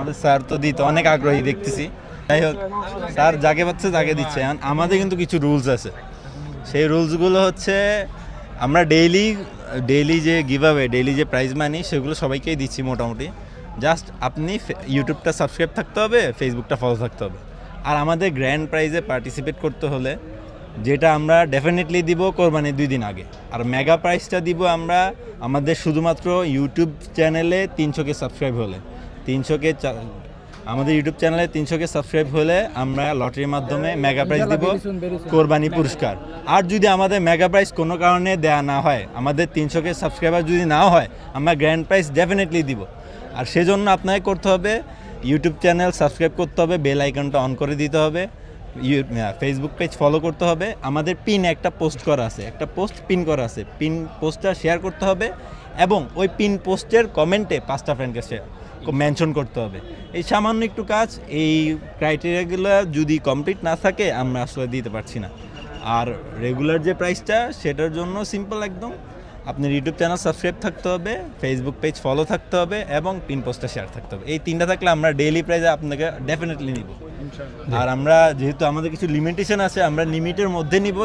আমাদের স্যার তো দিতে অনেক আগ্রহী দেখতেছি। যাই হোক, স্যার যাকে পাচ্ছে তাকে দিচ্ছে। এখন আমাদের কিন্তু কিছু রুলস আছে। সেই রুলসগুলো হচ্ছে আমরা ডেইলি যে গিভঅ্যাওয়ে, ডেইলি যে প্রাইজ মানি সেগুলো সবাইকেই দিচ্ছি মোটামুটি। জাস্ট আপনি ইউটিউবটা সাবস্ক্রাইব থাকতে হবে, ফেসবুকটা ফলো থাকতে হবে। আর আমাদের গ্র্যান্ড প্রাইজে পার্টিসিপেট করতে হলে যেটা আমরা ডেফিনেটলি দিব কোরবানির 2 দিন আগে, আর মেগা প্রাইজটা দিব আমরা আমাদের শুধুমাত্র ইউটিউব চ্যানেলে 300কে সাবস্ক্রাইব হলে। 300কে আমাদের ইউটিউব চ্যানেলে 300কে সাবস্ক্রাইব হলে আমরা লটারির মাধ্যমে মেগা প্রাইজ দিব, কোরবানি পুরস্কার। আর যদি আমাদের মেগা প্রাইজ কোনো কারণে দেয়া না হয়, আমাদের 300কে সাবস্ক্রাইবার যদি নাও হয়, আমরা গ্র্যান্ড প্রাইজ ডেফিনেটলি দিব। আর সেজন্য আপনাকে করতে হবে ইউটিউব চ্যানেল সাবস্ক্রাইব করতে হবে, বেল আইকনটা অন করে দিতে হবে, ফেসবুক পেজ ফলো করতে হবে। আমাদের পিন একটা পোস্ট করা আছে, একটা পোস্ট পিন করা আছে, পিন পোস্টটা শেয়ার করতে হবে এবং ওই পিন পোস্টের কমেন্টে 5টা ফ্রেন্ডকে মেনশন করতে হবে। এই সামান্য একটু কাজ, এই ক্রাইটেরিয়াগুলো যদি কমপ্লিট না থাকে আমরা আসলে দিতে পারছি না। আর রেগুলার যে প্রাইসটা সেটার জন্য সিম্পল একদম, আপনার ইউটিউব চ্যানেল সাবস্ক্রাইব থাকতে হবে, ফেসবুক পেজ ফলো থাকতে হবে এবং পিন পোস্টটা শেয়ার থাকতে হবে। এই 3টা থাকলে আমরা ডেইলি প্রাইজে আপনাকে ডেফিনেটলি নিব। আর আমরা যেহেতু আমাদের কিছু লিমিটেশন আছে, আমরা লিমিটের মধ্যে নিব।